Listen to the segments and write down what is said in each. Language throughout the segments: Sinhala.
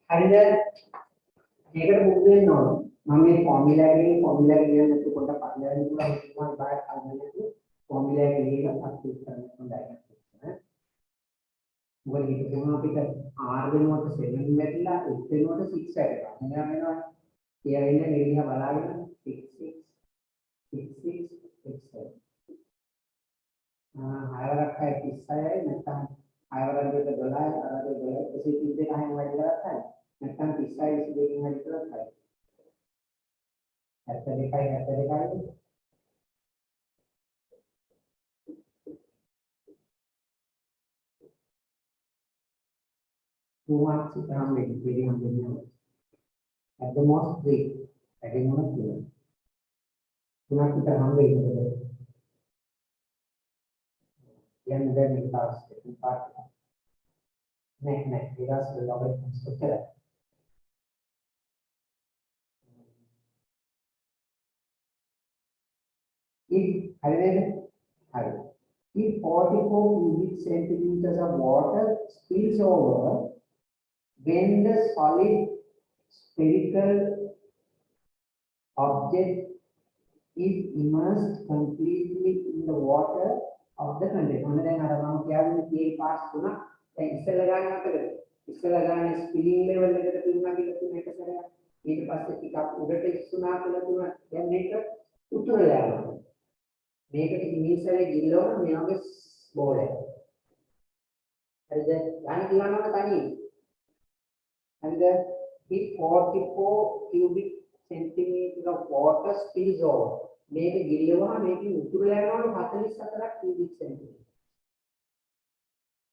හරිද? මේකට පුරුදු වෙන්න ඕන. මම මේ ෆෝමියුලා එක ලියන්න පොඩ්ඩක් පල්ලෙහාට පුළුවන් හිතනවා ඉබාට අල්ලන්නේ ෆෝමියුලා එක ලියලා ප්‍රැක්ටිස් කරන්න හොඳයි. මොකද මේක තුන අපිට R වෙනුවට 7 වැටිලා S වෙනුවට 6 වැටෙනවා. මෙයා වෙනවා කියලා වෙන්නේ මේ දිහා බලාගෙන 6 6 හයවරක් 36යි නැත්නම් හයවරක් දෙක 12යි අර 12 32 කහින් වැඩි කරලා ගන්නයි. නැත්නම් 36 22කින් වැඩි කරලා ගන්නයි. 72යි Tuhan sekarang lagi pilih yang dunia. At the most three, adding on a Tuhan kita ambil itu. Yang dari kelas empat. Nek kita sebagai konstruktor. If 44 cubic centimeters of water spills over when the solid spherical object is immersed completely in the water of the container. Mana දැන් අර මම කියන්නේ K පාස් තුනක් දැන් ඉස්සෙල්ලා ගන්න අපිට ඉස්සෙල්ලා ගන්න ස්පිලිං ලෙවල් එකට තුනක් කියලා තුන එක සැරයක් ඊට පස්සේ ටිකක් උඩට ඉස්සුනා කියලා තුන දැන් මේක උතුරලා යනවා මේකට ඉනිෂියලි ගිල්ලවම මේ වගේ බෝල් එක හරිද යන්නේ කියනවා තනියෙන් and if 44 cubic centimeter of water spills over මේක ගිල්ලුවා මේකේ උතුරලා යනවලු 44ක් cubic centimeter.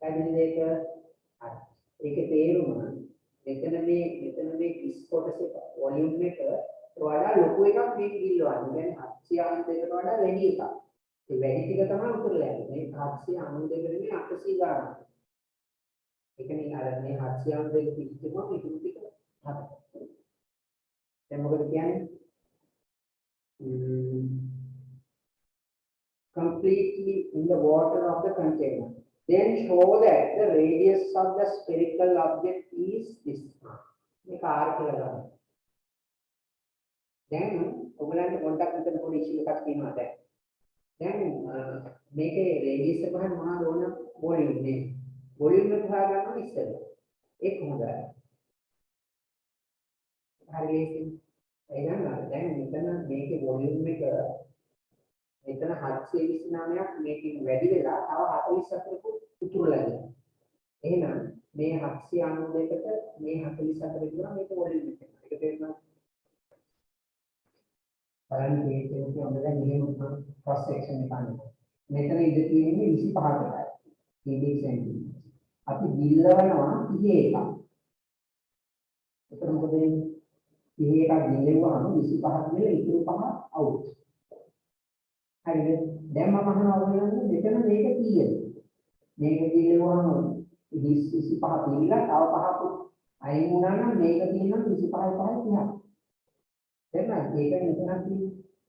පැහැදිලිද ඒක? හරි. ඒකේ තේරුම මෙතන මේ කිස් කොටසේ වොලියුම් එක වඩා ලොකු එකක් මේක ගිල්ලවන්නේ. يعني 792කට වඩා වැඩි එකක්. ඒ වැඩි ටික තමයි උතුරලා යන්නේ. මේ 792 නෙමෙයි 800 ගන්න. ඒ කියන්නේ අර මේ 792 පිටිම ඉතුරු ටික හතර. දැන් මොකද කියන්නේ? Completely in the water of the container. Then show that the radius of the spherical object is this. මේක R කියලා ගන්න. දැන් ඔයගලන්ට පොඩ්ඩක් මෙතන පොඩි ඉෂුව එකක් තියෙනවා දැන්. දැන් මේකේ රේඩියස් එක ගන්න මොනවද ඕන වොලියුම් නේ. වොලියුම් එක හොයාගන්න ඉස්සෙල්ලා. ඒක හොඳයි. හරියට එහෙනම් දැන් මෙතන මේකේ වොලියුම් එක මෙතන 729ක් මේකෙන් වැඩි වෙලා තව 44ක උතුරලා යනවා. එහෙනම් මේ 792කට මේ 44 කියනවා මේක වොලියුම් එක. ඒක තේරුණා? බලන්න මේක කියන්නේ දැන් මෙහෙම ක්‍රොස් සෙක්ෂන් එක ගන්නවා. මෙතන ඉඳ තියෙන්නේ 25කට. cubic centimeter. අපි ගිල්ලවනවා 31ක්. එතකොට මොකද වෙන්නේ? 31ක් ගිල්ලුවාම 25ක් නෙවෙයි ඉතුරු 5 අවුට්. හරිද? දැන් මම අහනවා ඔයගොල්ලෝ මෙතන මේක කීයද? මේක ගිල්ලුවාම 25 පිළිලා තව 5ක් අයින් වුණා නම් මේක තියෙනවා 25යි 5යි 30ක්. එහෙනම්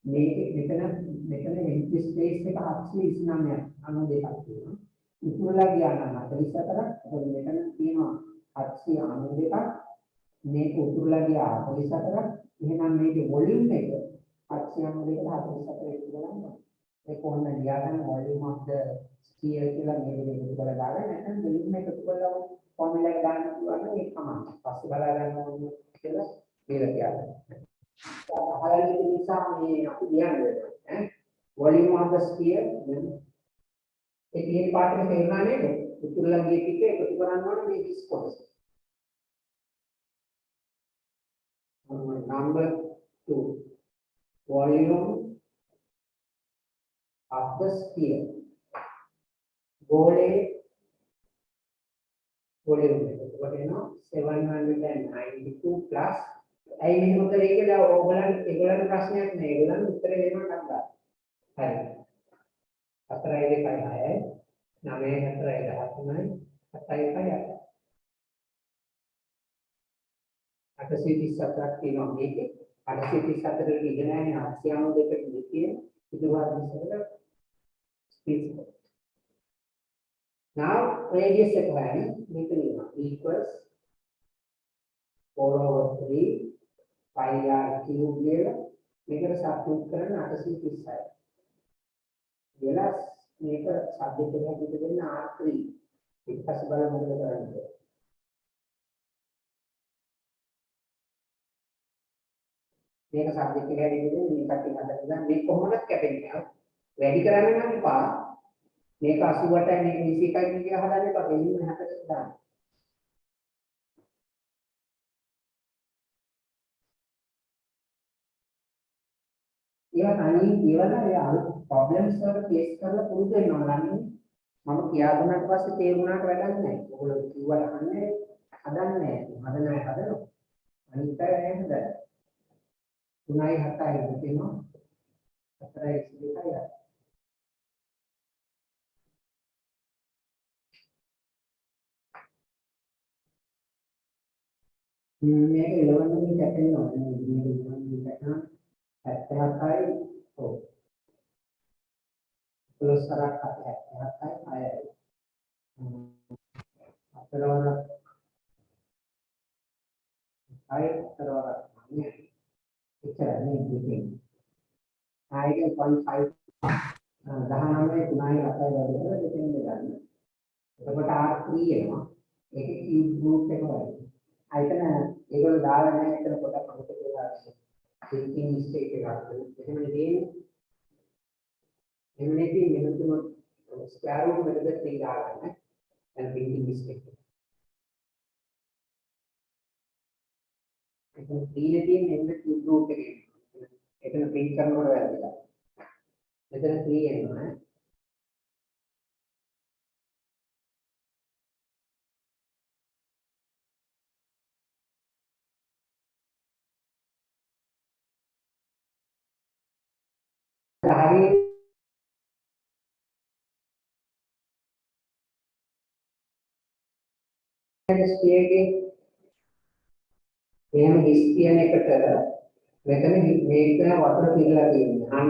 මේක මෙතන එම්ප්ටි ස්පේස් එක 729ක් 92ක් තියෙනවා. උතුරලා ගියා නම් 44ක්. එතකොට මෙතන තියෙනවා 792ක්. මේක උතුරලා ගියා 44ක්. එහෙනම් මේකේ වොලියුම් එක 792කට 44 කියලා ඒ කොහොමද ලියාගන්න වොලියුම් ඔෆ් ද ස්ෆියර් කියලා මේක එකතු කරලා දාගන්න නැත්නම් වොලියුම් එක එකතු කරලා ෆෝමියුලා එක දාන්න පුළුවන් නම් ඒක තමයි. පස්සේ බලා ගන්න ඕනේ කියලා කියලා කියනවා. අහලා ඉන්න නිසා මේ අපි ලියන්නේ ඈ වොලියුම් ඔෆ් ද ස්ෆියර් ඒ කියන පාඩම තේරුණා නේද? උතුරලා ගිය ටික එකතු කරන්න ඕනේ මේ කිස් කොටස. Number 2 volume of the sphere. Volume what you know 792 plus आई මෙහෙම කරේ කියලා ඒගොල්ලන්ට ප්‍රශ්නයක් නෑ ඒගොල්ලන් උත්තර දෙන්නට ගන්නවා හරි 4 2 6 9 4 13 7 837ක් තියෙනවා මේකේ 834 ඉගෙන නැහැ 892කට දෙකේ ඉතිවාද විසකට ස්පීච් now radius එක හොයන්න මේක ලියනවා equals 4/3 pi r cube කියලා මේකට සබ්ස්ටිට්යුට් කරන්න 836 කියලා මේක සබ්ජෙක්ට් එක හැටියට දෙන්න r3 ඊට පස්සේ බලමු මොකද කරන්නේ මේක සබ්ජෙක්ට් එක හැටියට දෙන්න මේකට හදලා මේ කොහොමද කැපෙන්නේ වැඩි කරන්න නම් එපා මේක 88යි මේක 21යි කියලා හදන්න එපා දෙන්න 40 දාන්න ඒවා තනියෙන් කියවලා ඒ ප්‍රොබ්ලම්ස් වල ෆේස් කරලා පුරුදු වෙනවා නම් මම කියා දුන්නාට පස්සේ තේරුණාට වැඩක් නැහැ. ඔයගොල්ලෝ කිව්වට අහන්නේ හදන්නේ නැහැ. හදනවා. අනිත් අය නෑ හදන්නේ. 3යි 7යි දෙනවා. 4යි 22යි. මේක එළවන්නේ කැපෙනවා. මේක එළවන්නේ කැපෙනවා. 77යි ඔව්. प्लस रख है आया अतरवाला आए अतरवाला ये इतना नहीं देखेंगे आएगा 0.5 दहना में तुनाई आता है लेकिन में डालना तो बट R3 है ना एक क्यूब ग्रुप पे हो आइतना एगो डाल में इतना पता पड़ता है थिंकिंग मिस्टेक के बाद जैसे मैंने ये एमएनटी मैंने स्क्वायर रूट में तो 3 डाल रहा है and thinking mistake लेकिन 3 ने मैंने क्यूब रूट के इतना प्रिंट करना पड़ रहा है इतना 3 है ना सारी स्पीड के එහෙම හිස් කියන එකට මෙතන මේක වතුර පිරලා තියෙනවා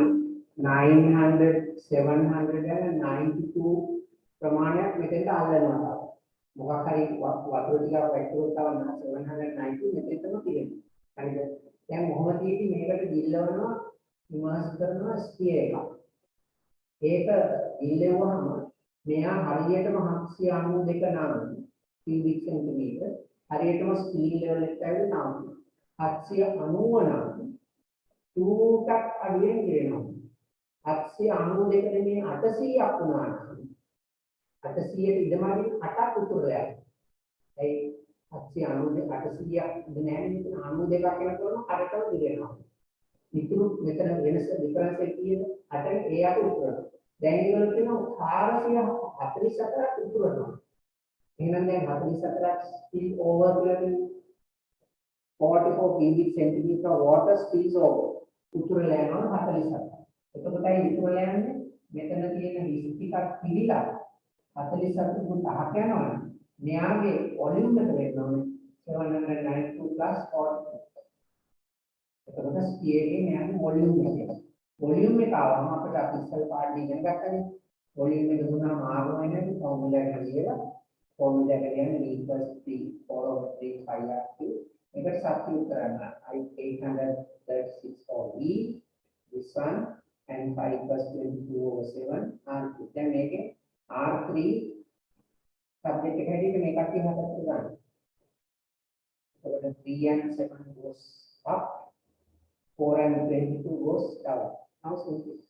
900 792 ප්‍රමාණයක් මෙතෙන්ට අල්ලනවා මොකක් හරි වතුර ටිකක් වැටුනොත් තව 790 මෙතෙන්ටම තියෙනවා හරිද දැන් මොහොම තියෙදි මේකට දිල්ලවනවා ඉමර්ස් කරනවා ස්පියර් එක ඒක දිල්ලෙවුවම මෙයා හරියටම 792 නම් cubic centimeter හරියටම ස්පීඩ් ලෙවල් එකට ඇවිල්ලා නම් 790 නම් 2ක් අඩියෙන් ගෙවෙනවා 792 නෙමෙයි 800ක් වුණා නම් 800ට ඉදමාරින් 8ක් උතුරලා යනවා ඒ 792 800ක් ඉඳ නැහැ නේද 92ක් වෙනකොට අරටම දිවෙනවා ඉතුරු මෙතන වෙනස ඩිෆරන්ස් එක කීයද 8 ඒ අත උතුරනවා දැන් ඉවර වෙනවා 444ක් උතුරනවා එහෙනම් දැන් 44ක් spill over කියලා 44 cubic centimeter water spills over උතුරලා යනවා 47. එතකොටයි උතුරලා යන්නේ මෙතන තියෙන හිස් ටිකක් පිළිලා 47 ගුණ 10ක් යනවා. මෙයාගේ වොලියුම් එක වෙන්න ඕනේ 792 plus 40. එතකොට ස්පියර් එකේ මෙයාගේ වොලියුම් එක. වොලියුම් එක ආවම අපිට ඉස්සල් පාඩේ ඉගෙන ගන්නනේ. වොලියුම් එක දුන්නාම R වෙන්නේ ෆෝමියුලා එක ලියලා formula එක කියන්නේ equals 3 4/3 pi r3 එකට සබ්ස්ටිට්‍යුට් කරන්න I 836 for E this one and pi equals 22/7 r3 දැන් මේකේ r3 සබ්ජෙක්ට් එක හැටියට මේක අපි හදලා ගන්න. එතකොට 3 and 7 goes up 4 and 22 goes down. How simple.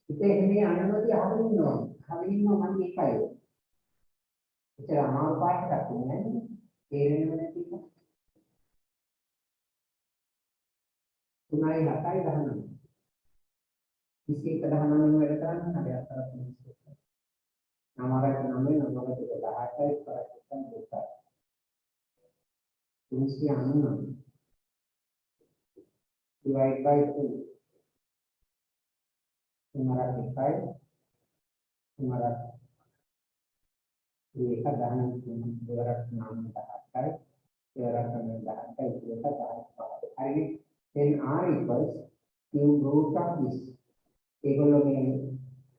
ඉතින් මේ අනුමැතිය අහගෙන ඉන්නවා. අහගෙන ඉන්නවා මම ඒකයි. ඉතින් අමාරු පාඩයක් නෑ. තේරෙන්නේ නැති එක. 3යි 7යි 19. 21 19 වැඩ කරන්නේ නැහැ අතරත් මිනිස්සු. නමකට 9 නමකට 18යි කරක්ටන් දෙකයි. 399 divide by 2 तुम्हारा दिखाए तुम्हारा ये का दान देवरा नाम का है देवरा का नाम का ये का दान आगे then r equals cube root of this एगोलो में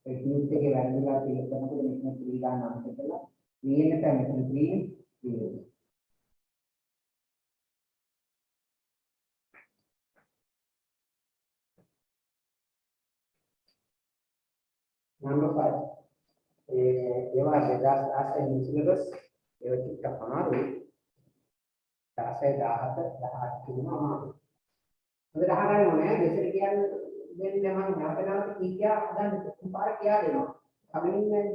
ट्यूब के वैल्यू ला फिल करනකොට මෙතන 3 ගන්න අවශ්‍ය කරලා v එකට මෙතන 3 0. Number 5. ඒවා 2016 සිලබස් ඒවා ටිකක් අමාරුයි. 16 17 18 කියනවා අමාරුයි. හොඳට අහගන්න ඕනේ දෙසට කියන්නේ දෙන්නේ මම නැවත කීකියා හදන්න පාර කියා දෙනවා. කමින් නැහැ.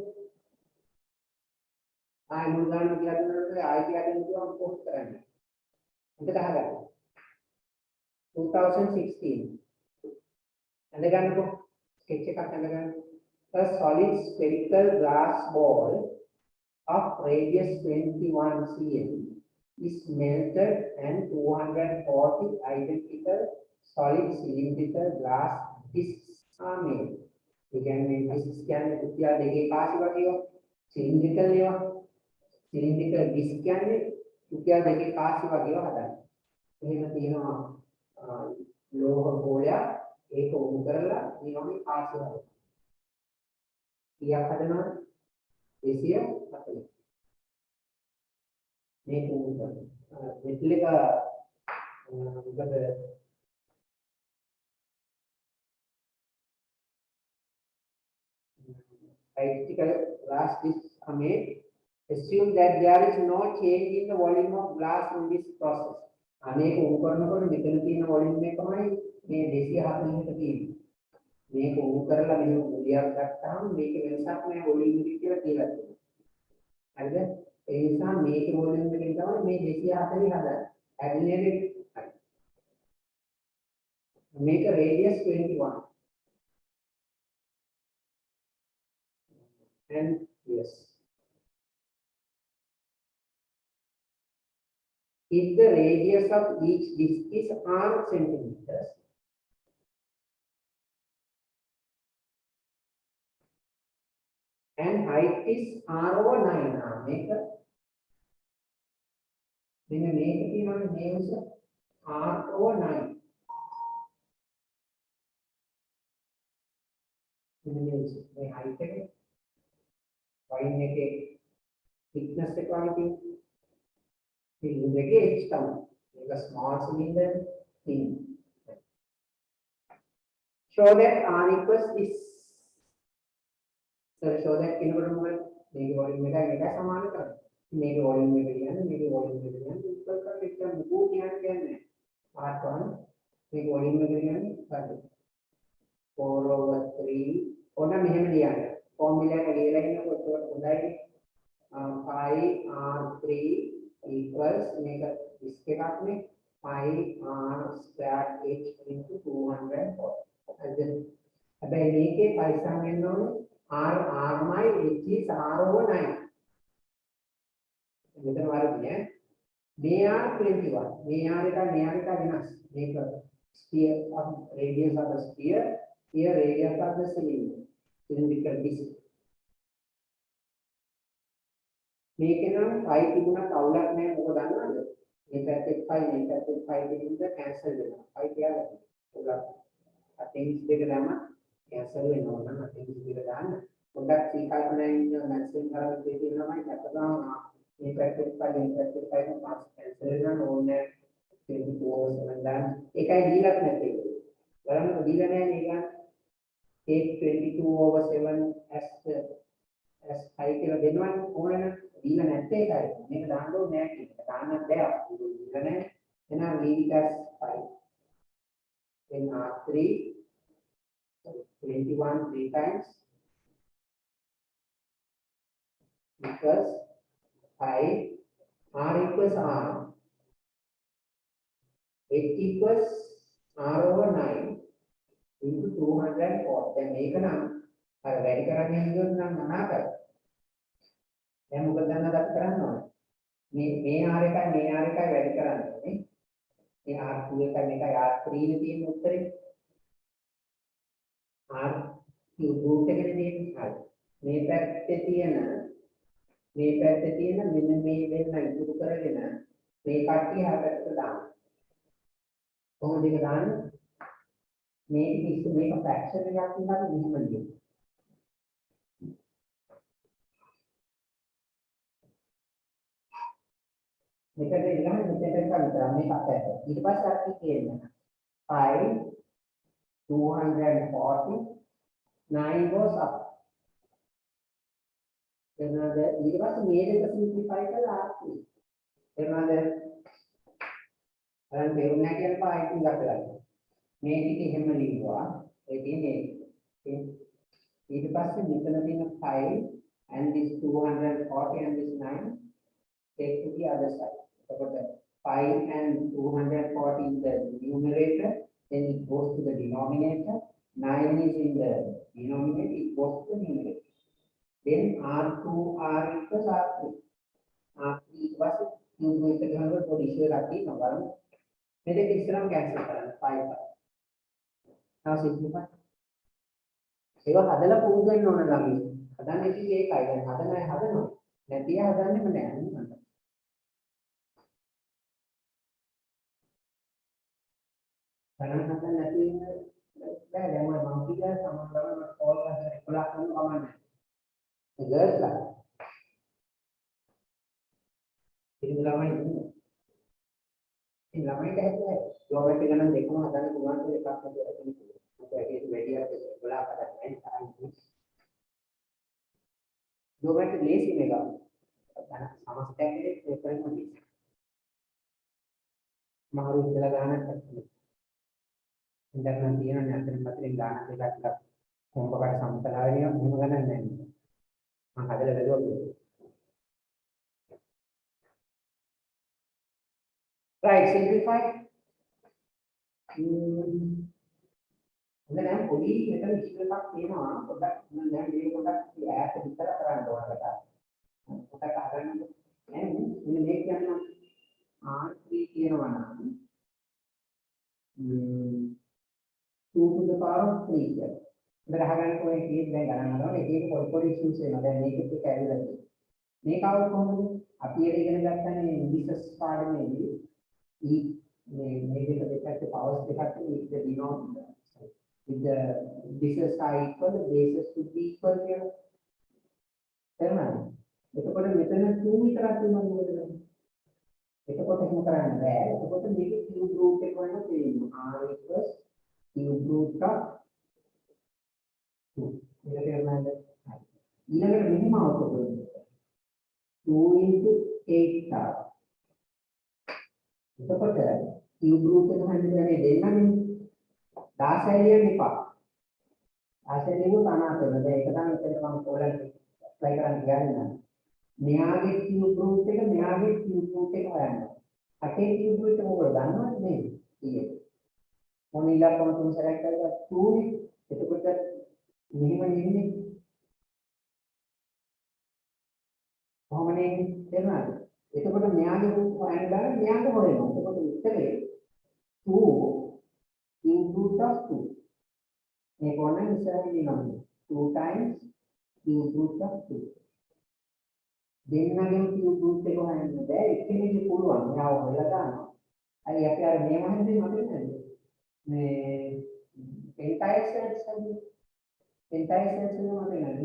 ආයි මුල් ගන්න කියලා දෙනකොට ආයි කියලා දෙන්න කියවම පොස්ට් කරන්න. හොඳට අහගන්න. 2016 අඳගන්නකො ස්කෙච් එකක් අඳගන්න. A solid spherical glass ball of radius 21 cm is melted and 240 identical solid cylindrical glass discs are made. We can make discs කියන්නේ කුටිය දෙකේ කාසි වගේ ඒවා cylindrical ඒවා cylindrical disc කියන්නේ කුටිය දෙකේ කාසි වගේ ඒවා හදන්න. එහෙම තියෙනවා ලෝහ ගෝලයක් ඒක උණු කරලා මේ වගේ කාසි හදන්න. කීයක් හදනවද 240 මේක උණු කරනවා මෙටල් එක මොකද identical glass discs are made. Assume that there is no change in the volume of glass in this process. අනේක උණු කරනකොට මෙතන තියෙන වොලියුම් එකමයි මේ 240කට තියෙන්නේ. මේක උණු කරලා මෙහෙම මුලියක් ගත්තාම මේක වෙනසක් නෑ වොලියුම් එක කියලා කියලා තියෙනවා. හරිද? ඒ නිසා මේකේ වොලියුම් එකෙන් තමයි මේ 240 හදන්නේ. ඇඩිනේට් හරි. මේක radius 21. And yes. If the radius of each disc is r centimeters, and height is r over 9, make a names r over 9. The height is wide make a thickness equality. Cylinder gauge come make a small cylinder thin. Show that r equals this. So show that කෙනෙකුට මොකද මේක වොලියුම් එකයි සමාන කරන්නේ. මේක වොලියුම් එක කියන්නේ මේක වොලියුම් එක කියන්නේ ඉක්වල් කරලා එක මුකෝ කියන්නේ r1 මේක වොලියුම් එක කියන්නේ හරි 4/3 ඕන මෙහෙම ලියන්න. ෆෝමියුලා එක ලියලා ඉන්නකොට හොඳයි 5r3 equals make a disk එකක් නේ 5r squared h into 240. හැබැයි මේකේ පරිස්සම් වෙන්න ඕනේ r my h is r over 9. මෙතන වරදී නේ මේ r 21 මේ r එක වෙනස්. මේක sphere of radius of the sphere here radius of the cylinder cylindrical disc. මේකේ නම් 5 තිබුණත් අවුලක් නැහැ මොකද දන්නවද මේ පැත්තේ 5 මේ පැත්තේ 5 දෙකෙන්ද කැන්සල් වෙනවා 5 කියලා උගක් අතෙන්ස් දෙක දාම කැන්සල් වෙනවා නම් අතෙන්ස් දෙක දාන්න පොඩ්ඩක් සීකල්පනයෙන් මැක්සිමම් කරලා තියෙනවාමයි නැත්නම් මේ පැත්තේ 5 මේ පැත්තේ 5 මාස් කැන්සල් වෙනවා ඕනේ 24 දාන්න ඒකයි දීලක් නැත්තේ බලන්න දීලා නැහැ නේද take 22 over 7 as 5 කියලා දෙනවනේ ඕනේ නම් දීලා නැත්තේ ඒකයි මේක දාන්න ඕනේ නැහැ කියන එක දාන්නත් බෑ දීලා නැහැ එහෙනම් leave it as 5 then r3 21 3 times equals 5 r equals r h equals r over 9 into 204 දැන් මේක නම් අර වැඩි කරන්නේ හිතුවොත් නම් මහා කරා දැන් මොකද දන්නවද අපි කරන්න ඕනේ මේ r එකයි මේ r එකයි වැඩි කරන්න ඕනේ මේ r2 එකයි මේකයි r3 නේ තියෙන උත්තරේ r cube root එකනේ තියෙන්නේ හරි මේ පැත්තේ තියෙන මෙන්න මේ වෙන්න ඉතුරු කරගෙන මේ කට්ටිය හතරට දාන්න කොහොමද ඒක දාන්නේ මේක ෆ්‍රැක්ෂන් එකක් විතර මෙහෙම ලියන්න මෙතන ඉඳන් මෙතෙන්ට විතර මේක අපට ඊට පස්සේ අපි කියන්නේ 5 240 9 goes up එනවාද ඊට පස්සේ මේ දෙක සිම්ප්ලිෆයි කරලා ආපු එනවාද අරන් දෙන්නේ කියන පායිටින් ගන්න මේ ටික එහෙම ලියුවා ඒ කියන්නේ ඊට පස්සේ මෙතන තියෙන 5 and this 240 and this 9 take to the other side. So 5 and 240 in the numerator, then it goes to the denominator. 9 is in the denominator, it goes to the numerator. Then R2 R equals R3. R3 was cube with the number for issue Rati number. Then the Islam cancel 5. Now simplify. ඒක හදලා පුරුදු වෙන්න ඕන ළමයි. හදන්නේ ඉතින් ඒකයි. දැන් හදනවා. නැතිව හදන්නෙම නෑ නේද? ගණන් හදන්න නැති වෙන බෑ දැන් මම කියලා සමහරවල් මට කෝල් කරලා 11 වුණා කමන්නේ. ඒ ගර්ල්ස්ලා. ඉතින් ළමයි ඉන්නේ. ඉතින් ළමයිට හැබැයි ජෝමෙට්‍රි ගණන් දෙකම හදන්න පුළුවන් කියලා එකක් හදලා තියෙනවා. ඒක වැඩි අපේ 11 කරන්නේ නැහැ. ජෝමෙට්‍රි ලේසි මේක. සමස්තයක් විදිහට කරන්න ඕනේ. මාරු ඉඳලා ගන්නත් ඉඳන් තියෙන නැත්නම් මතරින් ගන්න දෙකක් ටිකක් කොම්බකට සම්පලා වෙනවා මොන ගණන් නැහැ. මම හදලා බැලුවා. Right, simplify. දැන් පොඩි මෙතන ඉස්සරහක් තියෙනවා පොඩ්ඩක් මම දැන් මේක පොඩ්ඩක් ඈත විතර කරන්න ඕනකට. පොඩ්ඩක් අහගන්න. දැන් මෙන්න මේක කියනවා R3 කියනවා නම් 2 to the power of 3 කියලා. ඉතින් අහගන්න කොහේ කීයක් දැන් ගණන් කරනවා මේක පොඩි ඉෂුස් වෙනවා. දැන් මේකත් එක ඇවිල්ලා තියෙනවා. මේක ආව කොහොමද? අපි ඒක ඉගෙන ගන්නනේ ඉන්ඩිසස් පාඩමේදී මේ දෙක powers දෙකක් with the denominator. If the bases are equal, the bases should be equal කියලා. තේරුණාද? එතකොට මෙතන 2 විතරක් තියෙනවා නේද? එතකොට එහෙම කරන්න බෑ. එතකොට මේක cube root එක වෙනවා තියෙනවා. R equals cube root of 2. මේක තේරුණාද? ඊළඟට මෙහිම අවුත් කරනවා. 2 into 8 තා. එතකොට cube root එක හඳුනන්නේ දෙන්නනේ. 16 ලියන්න එපා. 16 ලියුවොත් අනාථ වෙනවා. දැන් ඒක තමයි මෙතන මම පොලෙන් apply කරන්න කියන්නේ. මෙයාගේ cube root එක මෙයාගේ cube root එක හොයන්න. 8 cube root එක මොකද දන්නවද නේද? ඊයේ. මොන ඉලක්කම තුන සැලෙක්ට් කරලා 2 නේ. එතකොට මෙහෙම නෙන්නේ. කොහොමනේ තේරුණාද? එතකොට මෙයාගේ root හොයන්න දාලා මෙයාගේ හොයනවා. එතකොට උත්තරේ 2 cube root of 2. මේක ඕන ඉස්සරහින් ලියනවා. 2 times cube root of 2. දෙන්නගෙන් cube root එක හොයන්න බෑ. එක්කෙනෙක්ගේ පුළුවන්. මෙයාව හොයලා ගන්නවා. හරි අපි අර මේ වහන්සේ මතක නේද? මේ pentagonal sets හරි. pentagonal sets වල මතක නේද?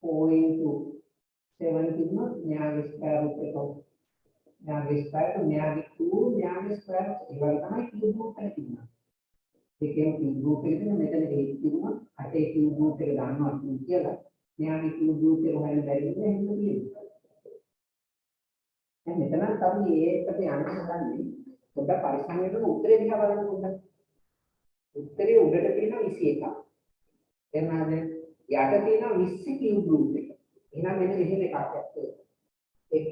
4 into 7 කිව්වොත් මෙයාගේ square root එක මෙයාගේ square root මෙයාගේ 2 මෙයාගේ square root ඒ වගේ තමයි cube root එක තියෙනවා. ඒකෙන් cube root එක දෙන මෙතන 8 තිබුණා 8 cube root එක ගන්නවා කියලා මෙයාගේ cube root එක හොයන්න බැරි නිසා එහෙම තියෙනවා. දැන් මෙතන අපි ඒකට යන්න හදන්නේ පොඩ්ඩක් පරිස්සම් වෙන්න උත්තරේ දිහා බලන්න පොඩ්ඩක්. උත්තරේ උඩට තියෙනවා 21ක්. එතනද යට තියෙනවා 20 cube root එක. එහෙනම් මෙන්න මෙහෙම එකක් ඇත්තේ. x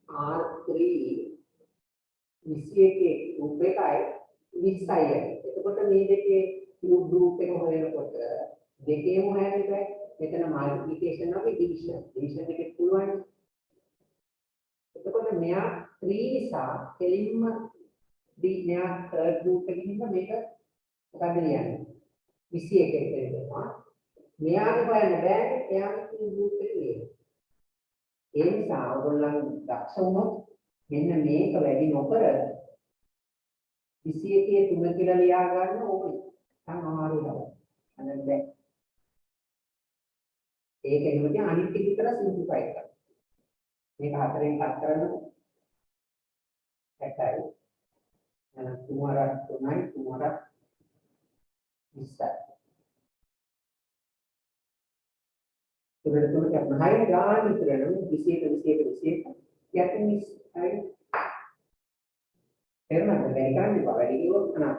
r3 21 රූප එකයි 20යි. එතකොට මේ දෙකේ cube root එක හොයනකොට දෙකේම හොයන්න බෑ. මෙතන multiplication අපි division එකේ පුළුවන්. එතකොට මෙයා 3 නිසා කෙලින්ම මෙයා third root එකකින් ඉන්න මේක මොකද ලියන්නේ 21 එක දෙනවා. මෙයාට හොයන්න බෑ එයාගේ cube root එක ලියන්න. ඒ නිසා ඔයගොල්ලන් දක්ෂ වුණොත් මෙන්න මේක වැඩි නොකර 21 3 කියලා ලියා ගන්න ඕනේ. අමාරු නෑ. අනන් බෑ. ඒක එන්නේ අනිත් ටික විතර සිම්ප්ලිෆයි කරනවා. මේක 4ෙන් කට් කරනවා. 8යි. කුමාරා 3යි කුමාරා 20යි. ඉතින් තුනට 9 ගාන විතර යනවා 21 යටින් 20යි. එරමද වැඩි කරන්න බෑ වැඩි කිව්වොත් කනවා.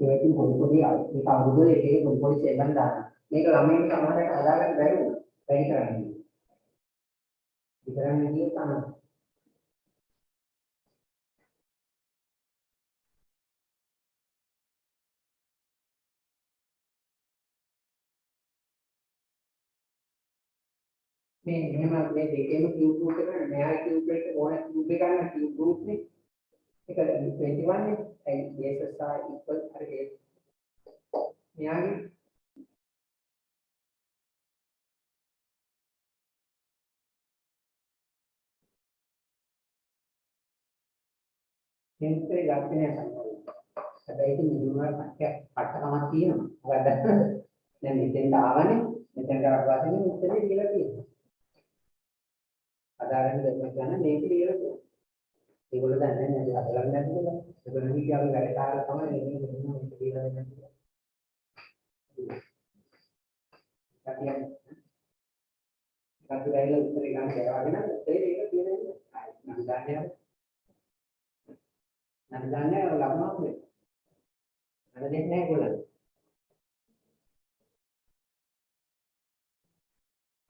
ඒකෙන් පොඩි මේක අවුරුදු එකේ පොඩි සෙල්ලම් දාන්න. මේක ළමයින්ට සමහරවිට හදාගන්න බැරි වුණා. වැඩි කරන්නේ. විතරන්නේ කියේ තමයි. මේ මෙහෙම මේ දෙකේම කියුබ් රූට් එක ගන්න. මෙහා කියුබ් එක ඕන කියුබ් එක ගන්න කියුබ් රූට් නේ. ඒක 21 නේ. ඒ බේසස් ආ ඉක්වල් හරි ඒක. මෙයාගේ හින්සේ යන්නේ නැහැ. හැබැයි ඉතින් නිදුනා පට්ටකමක් තියෙනවා. මොකද දැන් මෙතෙන්ට ආවනේ. මෙතෙන්ට ආවම උත්තරේ කියලා තියෙනවා. අදාළම දෙයක් ගන්න මේක කියලා තියෙනවා. ඒගොල්ලෝ දන්නේ නැහැ අපි හදලා නැති කියලා. ඒගොල්ලෝ හිතියාගේ වැඩ කාර්ය තමයි මේක දෙන්නා මේක කියලා දෙන්නේ කියලා. කටියක් කටුරයිල උත්තරේ ගන්න බැරවගෙන උත්තරේ ඒක කියන්නේ නම් දන්නේ ලබනවා නේ. අර දෙන්නේ නැහැ ඒගොල්ලෝ.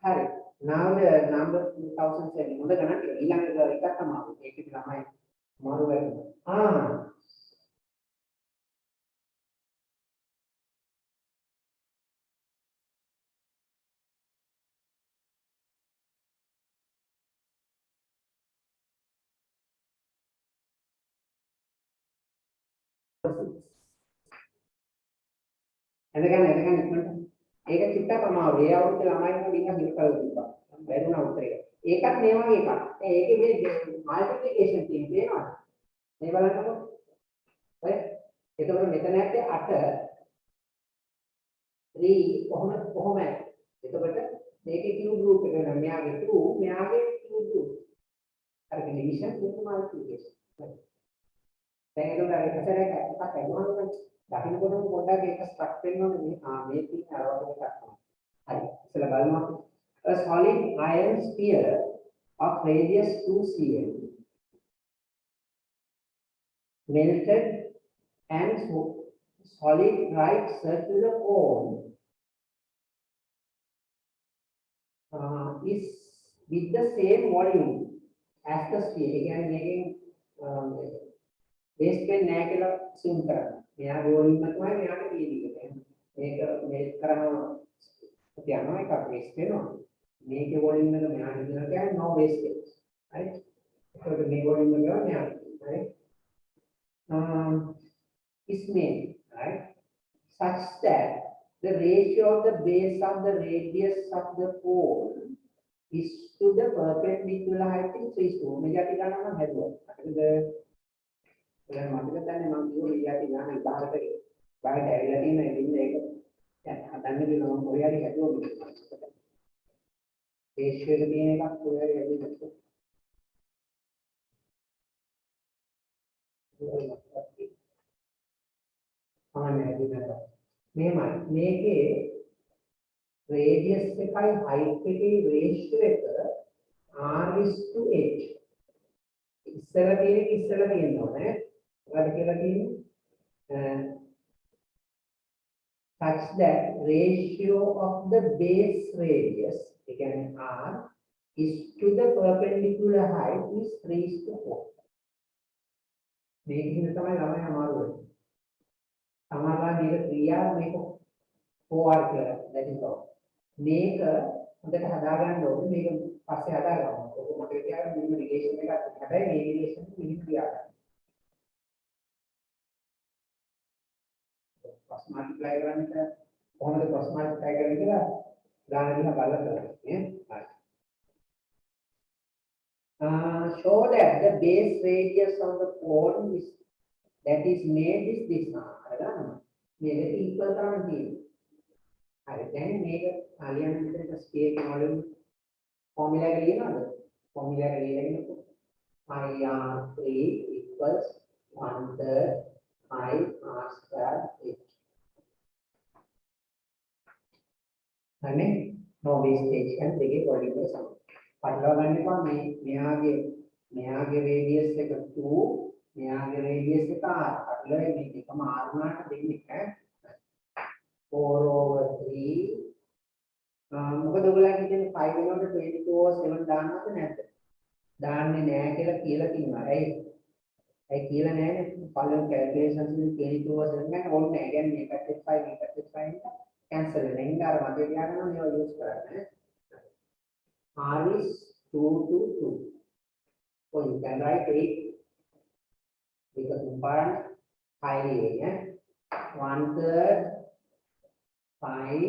හරි. now the number 2007 හොඳ ගණන් ටික ඊළඟ එකක් තමයි. ඒක තමයි මාරු වෙනවා. එතකන් ඉක්මනට ඒක චිත්තක් අමාරු. ඒ අවුරුද්ද ළමයින්ම ගිහින් හිර කරලා තිබ්බා. බැරුණා උත්තරේ. ඒකත් මේ වගේ එකක්. ඒකේ මේ මල්ටිප්ලිකේෂන් තියෙනවා. මේ බලන්නකො. ඔය එතකොට මෙතන ඇත්තේ 8 3 කොහොම එතකොට මේකේ කියුබ් රූට් එක ගන්න. මෙයාගේ 2 මෙයාගේ කියුබ් රූට්. අර ඩිවිෂන් දෙක මල්ටිප්ලිකේෂන්. දැන් ඒකට අර ඉස්සරහට එකක් ඇදුවම දකින්නකොටම පොඩ්ඩක් ඒක ස්ට්‍රක් වෙන්න ඕනේ මේ තියෙන අරවල එකක් තමයි. හරි. ඉතල බලමු. A solid iron sphere of radius 2 cm melted and solid right circular cone is with the same volume as the sphere. Again, base pen නැහැ කියලා assume කරන්න. මෙයා වෝලියම් එක තමයි මෙයාට තියෙන්නේ. මේක මෙල්ට් කරනවා තියනවා එක බේස් වෙනවා. මේකේ වෝලියම් එක මෙයාට දෙනවා කියන්නේ no base case. හරි. ඒකට මේ වෝලියම් එක මෙයාට. හරි. is made right such that the ratio of the base of the radius of the pole is to the perpendicular height in 3:2. මෙයාට ගණනම හැදුවා. හරිද? දැන් මතක තන්නේ මම කිව්ව ඊයටි ගාන ඉතාලට බාහිර ඇවිල්ලා තියෙන ඉන්නේ ඒක දැන් හදන්න දෙනවා මොකද හරි හැදුවොත් රේෂියෝ එක තියෙන එකක් කොහේ හරි ඇවිල්ලා මෙහෙමයි මේකේ රේඩියස් එකයි හයිට් එකේ රේෂියෝ එක r/h ඉස්සලා තියෙනවා නේ what කියලා තියෙන්නේ such that ratio of the base radius again r is to the perpendicular height is 3:4 මේක හින්දා තමයි ළමයි අමාරු වෙන්නේ සමහරවල් මේක 3r මේක 4r කියලා that is all මේක හොඳට හදා ගන්න ඕනේ මේක පස්සේ හදා ගන්න ඕක මට කියන්නේ මිනිම රිලේෂන් එකක් හැබැයි මේ රිලේෂන් එක මිනිම ක්‍රියා කරනවා cross multiply කරන්න කොහොමද cross multiply කරන්නේ කියලා ගාන දිහා බලලා කරන්නේ show that the base radius of the cone is that is made is this අරගන්න මේක equal කරන්න තියෙනවා හරි දැන් මේක ලියන්න විදිහට ස්පීඩ් එක වලින් ෆෝමියුලා එක ලියනවද? ෆෝමියුලා එක ලියනකොට IR3 equals 1/3 I R square H. हमें नो वेस्टेज දෙකේ වොලියුම් එක සමයි. පටලවා ගන්න එපා මෙයාගේ රේඩියස් එක 2 මෙයාගේ රේඩියස් එක R. පටලවෙන්නේ මේ එකම R වුණාට දෙන්නේ ඈ 4/3 මොකද ඔයගොල්ලන් කියන්නේ 5 වෙනකොට 22/7 දාන්නවද නැද්ද? දාන්නේ නැහැ කියලා තියෙනවා. ඇයි කියලා නැහැනේ. පළවෙනි කැල්කියුලේෂන්ස් වලින් 22/7 ගන්න ඕනේ නැහැ. කියන්නේ මේ පැත්තේ 5 මේ පැත්තේ 5 cancel වෙන. එහෙනම් අර මගේ තියාගන්න මේවා යූස් කරන්න. R is 2 to 2. So you can write 8 because compared 5 yeah. 1/3 5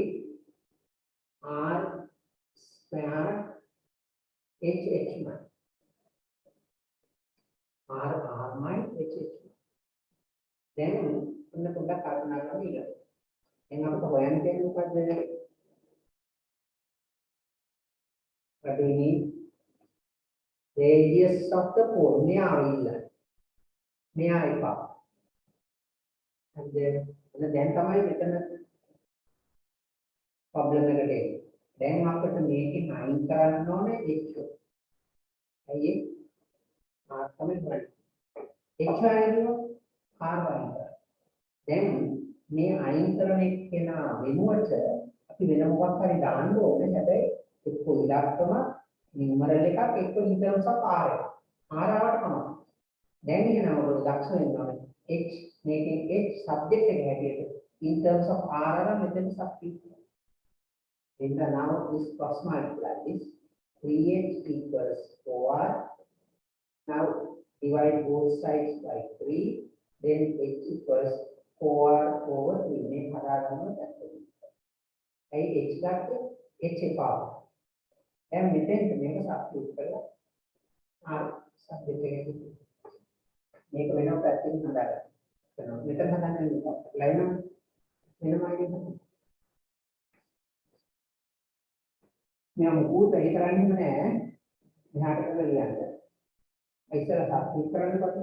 R square H minus R minus H. Then ඔන්න පොඩ්ඩක් කල්පනා කරලා ඉන්න. දැන් අපිට හොයන්න තියෙන්නේ මොකද්ද? Pertaining radius of the pole. මෙයා ඉන්න. මෙයා එපා. හරිද? දැන් තමයි මෙතන ප්‍රොබ්ලම් එකට එන්නේ. දැන් අපිට මේකෙන් අයින් කරන්න ඕනේ h. ඇයි ඒ? R තමයි බලන්න. h අයින් R වයින්. දැන් මේ අයින් කරන එක්කෙනා වෙනුවට අපි වෙන මොකක් හරි දාන්න ඕනේ. හැබැයි එක්ක ඉලක්කම නියුමරල් එකක් එක්ක in terms of R එක. R ආවට තමයි. දැන් එහෙනම් ඔයගොල්ලෝ දක්ෂ වෙන්න ඕනේ. H මේකෙන් H subject එක හැටියට in terms of R අර මෙතන substitute. Then now this cross multiply this 3H equals 4R. Now divide both sides by 3. Then H equals 4R over 3. මේ හදාගන්න දැක්කේ. ඇයි H ගත්තේ? H එපා. දැන් මෙතෙන්ට මේක සබ්ස්ටිටියුට් කරලා R සබ්ජෙක්ට් එකේ මේක වෙනම පැත්තකින් හදාගන්න. මෙතන හදන්න ලයින් වෙනම ආයෙත් मैं मुकुट सही कराने में है यहाँ तक कर लिया है ऐसा रहा कुछ कराने पड़ते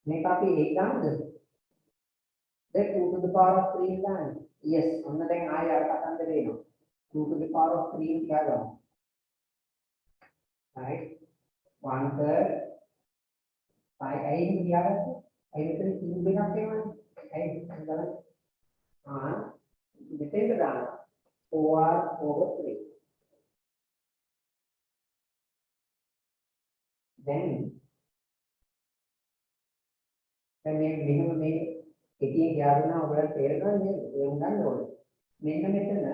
मैं काफी exam that 2 to the power of 3 is done yes हमने देख आया यार का अंदर ले लो 2 to the power of 3 क्या करो right 1/3 आई में दिया है आई में तो 3 बिना के में आई अंदर हाँ මෙතෙන්ට දාන්න 4R over 3 then මේ මෙහෙම මේ එකේ ගියාදනා ඔයාලට තේරෙනවා මේ තේරුම් ගන්න ඕනේ මෙන්න මෙතන R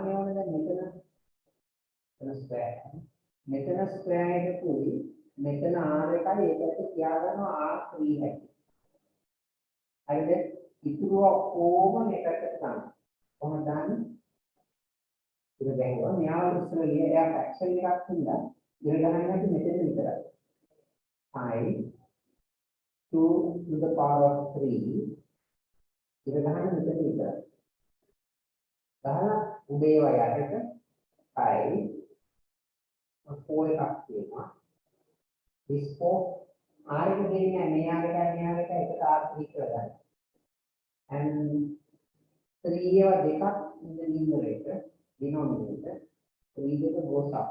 නෝන දැන් මෙතන ස්ක්වයර් එකකුයි මෙතන R එකයි ඒකට කියාගන්නවා R3 හැටි හරිද ඉතුරු ඔක්කොම මේකට ගන්න කොහොමද දාන්නේ ඉතින් දැන් මෙයාව ඉස්සෙල්ලා එයා ෆ්‍රැක්ෂන් එකක් හින්දා ඉර ගණන් නැති මෙතන විතරයි I 2 to the power of 3 ඉර ගණන් මෙතන විතරයි දාලා උඩේ වයරට I 4 එකක් තියෙනවා this 4 R එක දෙන්නේ මෙයාට එකට R3 කියලා ගන්න and 3 ඒවා දෙකක් in the numerator denominator 3 දෙක goes up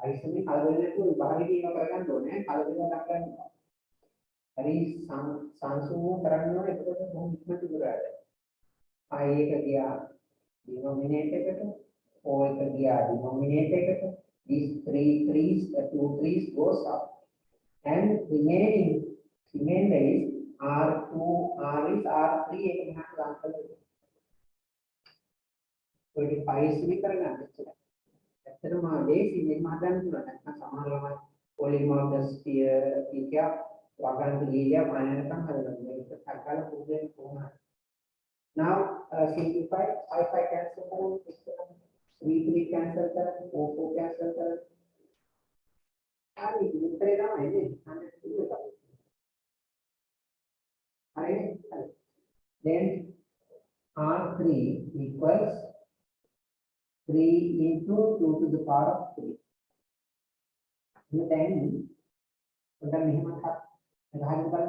අයිසමි කලබලෙට විභාගෙට ඒව කරගන්න ඕනේ කලබල දක්වන්න හරි සංසූම කරන්න ඕනේ එතකොට බොහොම ඉක්මනට ඉවරයි I එක ගියා denominator එකට 4 එක ගියා denominator එකට these 2 3s goes up and remainder is R2 R is R3 එක මෙහාට දාන්න ඕනේ. ඔය 5 විතර ගන්න ඉච්චලා. ඇත්තටම ලේසි මෙන්න හදන්න පුළුවන්. නැත්නම් සමහර ළමයි පොලිම ඔෆ් ද ස්ෆියර් කීකියා වගන්ත ගියා මානනකම් හදන්න. මේක සකල පුදුම කොහොමද? Now simplify 5 cancel කරමු 3 cancel කරමු 4 cancel කරමු. හරි ඉතින් උත්තරේ තමයි නේ. 100 then R3 equals 3 into 2 to the power of 3. Then उधर नहीं मत घाट निकाल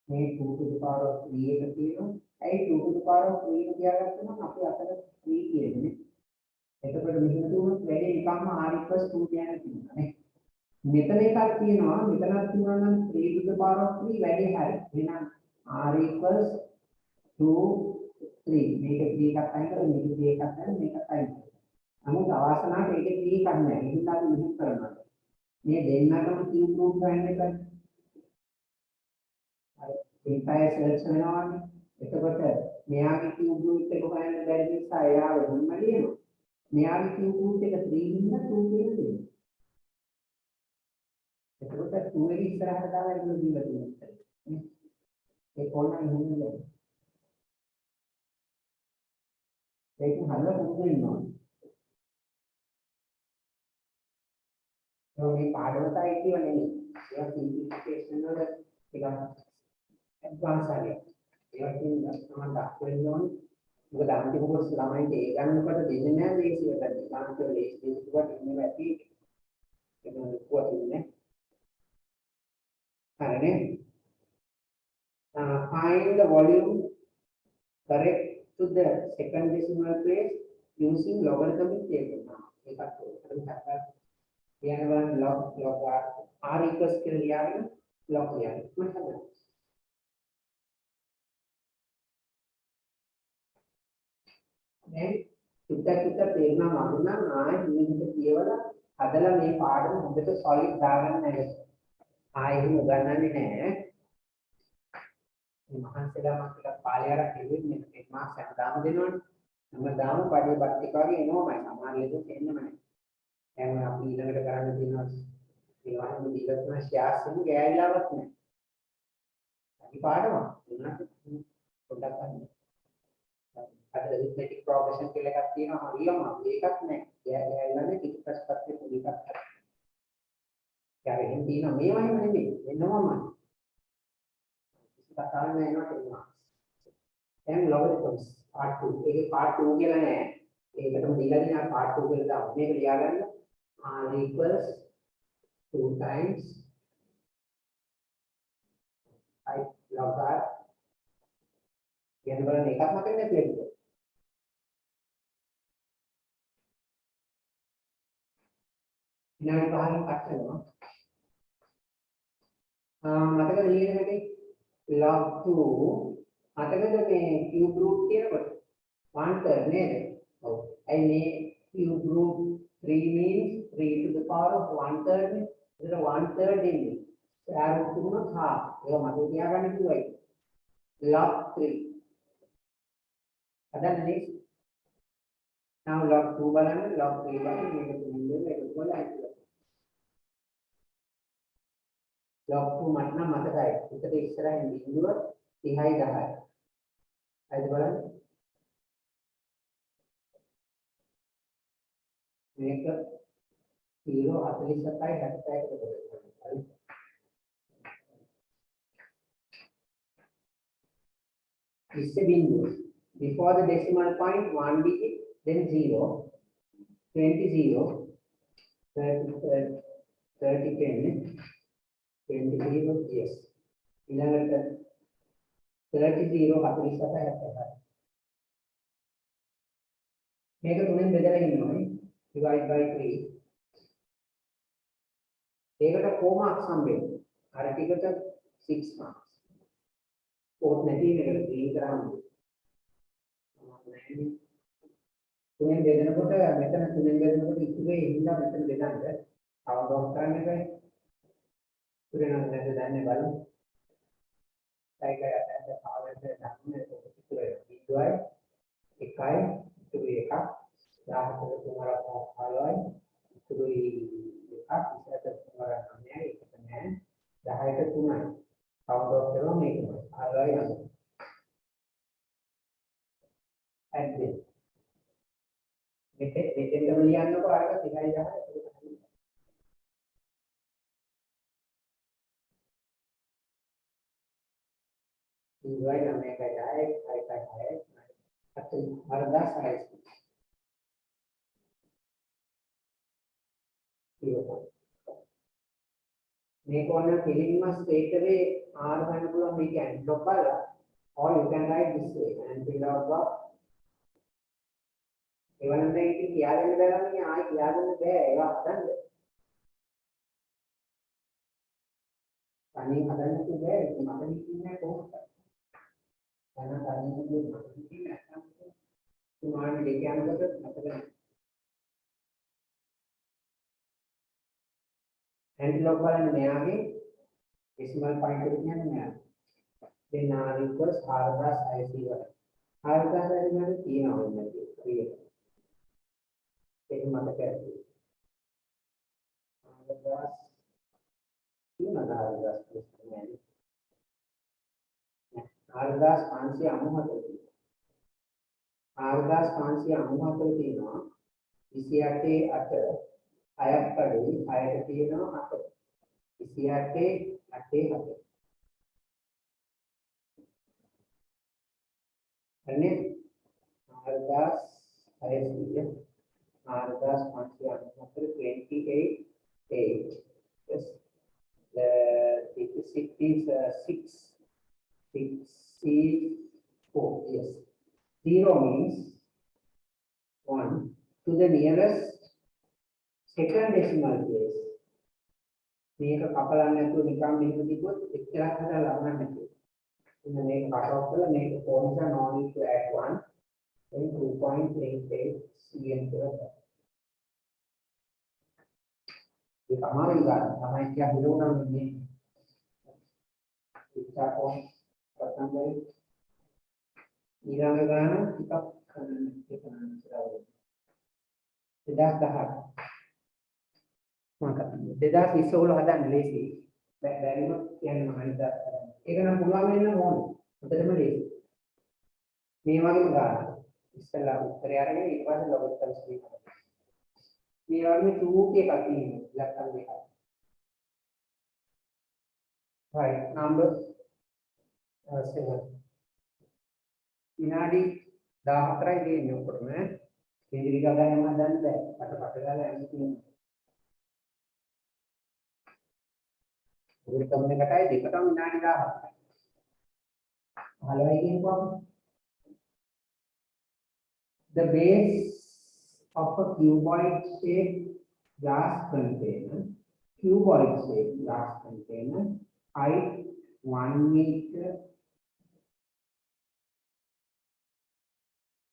मैं 2 to the power of 3 करती हूँ आई 2 to the power of 3 क्या करते हैं ना आपके आता है 3 किए हैं එතකොට මෙහෙම දුන්නොත් වැඩි නිකම්ම r = 2 කියන තියෙනවා නේ මෙතන එකක් තියෙනවා මෙතනක් තියෙනවා නම් 3 to the power of 3 වැඩි හරි එහෙනම් r = 2 3 මේක 3 එකක් අයින් කරලා මේක 3 එකක් අයින් මේක අයින් කරනවා නමුත් අවාසනාවට ඒකේ 3 එකක් නැහැ එහෙනම් අපි මෙහෙම කරනවා මේ දෙන්නටම කියුබ් රූට් හොයන්න එක අර ඒකයි සෙල්ස් වෙනවානේ එතකොට මෙයාගේ කියුබ් රූට් එක හොයන්න බැරි නිසා එයා වෙනම ලියනවා මෙයාගේ කියුබ් රූට් එක 3 ඉන්න 2 කියලා දෙනවා එතකොට 2 එක ඉස්සරහට දාලා ඒක දීලා තියෙනවා නේ ඒ කොල්ලා ඉන්නේ ඒක හරියට පුරුදු වෙනවා तो මේ පාඩමට අයිතිව නෙමෙයි ඒක සිම්ප්ලිෆිකේෂන් වල ටිකක් ඇඩ්වාන්ස් ආරිය ඒවා කියන්නේ තමයි දක්වන්න ඕනේ මොකද අන්තිම කොටස ළමයින්ට ඒ ගන්නකොට දෙන්නේ නැහැ ලේසියට ගන්නකොට ලේසියට ඉන්නේ ඇති ඒක කොහොමද හරිනේ find the volume correct to the second decimal place using logarithmic table ඒකත් කරලා यानी log r equals के लिया है log लिया है मतलब දැන් සුද්ධ තේරුණා මම නම් ආයෙ මේකට කියවලා හදලා මේ පාඩම හොඳට සොලිඩ් දාගන්න නැහැ ආයෙ එහෙම උගන්වන්නේ නැහැ මේ මහන්සියලා මම ටිකක් පාළේ අර කෙරුවේ මේ මාස් හැමදාම දෙනවනේ හැමදාම පඩේ බත් එක වගේ එනවමයි සමහර ලෙඩ එන්නම නැහැ දැන් අපි ඊළඟට කරන්න තියෙනවා ඒ වගේ දීලා ශාස්ත්‍රෙ ගෑවිලාවක් නැහැ. අපි පාඩමක් දුන්නත් පොඩ්ඩක් ගන්න. අද arithmetic progression කියලා එකක් තියෙනවා හරියම ඒකක් නැහැ. ගෑවිලානේ කිසි ප්‍රශ්නයක් පොඩි එකක්. ඒකෙන් තියෙනවා මේ වගේ නෙමෙයි වෙනවම. කිසි කතාවක් නෑ නේද? දැන් logarithms part 2 ඒකේ part 2 කියලා නෑ. ඒකටම දීලා තියෙනවා part 2 කියලා දාමු. මේක ලියා ගන්න. R equals 2 times I log r කියන බලන්න එකක් මතක නැති වෙන්නේ. විනාඩි 5ක් කට් කරනවා. මතකද ඊයේ හැටි log 2 මතකද මේ cube root කියනකොට 1/3 නේද? ඔව්. ඒ මේ cube root 3 means 3 to the power of 1/3 is 1/3 in square root තුනක් half ඒක මතක තියාගන්න කිව්වයි log 3 හදන්න නේ now log 2 බලන්න log 3 බලන්න මේක තුනින් මේක කොහොමද log 2 මට නම් මතකයි ඒකට ඉස්සරහින් බිඳුව 30යි 10යි හරිද බලන්න මේක 0.47යි 60යි හරි इससे बिंदु before the decimal point 1 digit then 0 20 0 30 30 10 20 0 yes ඊළඟට 30 0 47යි 60යි මේක තුනෙන් බෙදලා ඉන්නවා divide by 3 ඒකට 4 marks හම්බෙන්නේ අර ටිකට 6 marks පොත් නැති මේකට 3 කරාම තුනෙන් බෙදනකොට මෙතන තුනෙන් බෙදනකොට ඉතුරුේ ඉන්න මෙතන බෙදන්න අවබෝධ කරගන්න එකයි තුනෙන් නැද්ද දන්නේ බලමු ඒකයි පාවෙන්ද දන්නේ ඉතුරුේ ඉතුරුයි එකයි ඉතුරු එකක් 14 තුමාරා 15යි ඉතුරුයි එකක් ඉස්සරහට තුමාරා 9යි එකට නෑ 10ට 3යි අවබෝධ කරගන්න මේක ආරයි යනවා ඇද්ද මෙතෙන්ම ලියන්නකො අරක 30යි 10යි Tujuan namanya kayak atau harga size. Make on a killing must straight away R manipula make an local, or you can write this way and fill out the even if they kill them there and I kill them there, you are done. Running other to there, you must be in a post. And I'm running to do nothing. You want to take care of it. And local and Miami, decimal point of view, then R equals R plus IC. R plus IC is T now in the create. Take a matter carefully. R plus T not R plus R plus fancy amuhatoti. R plus fancy amuhatoti no. Isiate at ayakadi ayakati no at. Isiate at. And Ardas ISBN Ardas fancy amuhatoti 28 8. Yes. The deficit is 6 is 4. Yes. 0 means 1 to the nearest second decimal place. Make a couple of to become into the good. Make a cut off, make a points and only to add 1. Then 2.88 cm to the ये हमारी बात हमें क्या बिलोना में इच्छा को पसंद है ඊළඟ ගාන ටිකක් කරන්න මම 2020 හදන්න ලේසි බැරිම කියන්න මම හිතා ඒක නම් පුළුවන් වෙන්න ඕනේ හොඳටම ලේසි මේ වගේම ගාන ඉස්සෙල්ලා උත්තරය අරගෙන ඊට පස්සේ ලොගික් කන්ස්ට්‍රක්ට් කරනවා මේ වගේ 2 එකක් තියෙනවා ඉලක්කම් දෙකක් right number 7 විනාඩි 14යි දෙන්නේ ඔක්කොම කේන්ද්‍රික ගානම හදන්න බෑ පට ගාලා යන්න තියෙනවා උඩ කමන එකටයි දෙකටම විනාඩි 17යි 15යි කියනකොම the base of a cuboid shaped glass container height 1 meter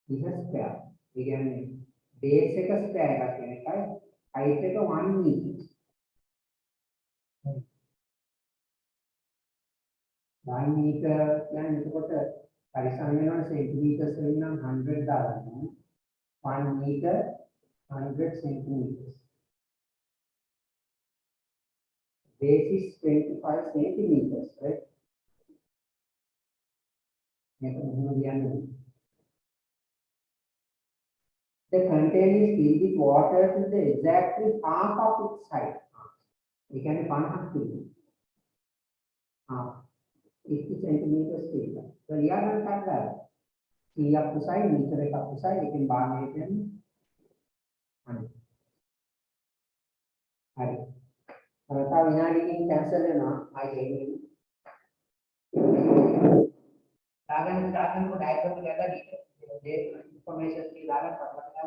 is a square. Again, base එක square එකක් කියන එකයි height එක 1 meter. 1 meter කියන්නේ එතකොට පරිස්සම් වෙනවා centimeters වලින් නම් 100 දාගන්න. 1 meter 100 centimeters. Base is 25 centimeters, right? The container is filled with water to the exactly half of its height. We can find half to half 50 centimeters filled. So here we have that. C up to side, meter up to side. We can bar it in. Right. Kalau विनाडी की कैंसिल है ना आई जाएगी लागन को डायग्राम में ज्यादा दे इंफॉर्मेशन की लागन पता लगा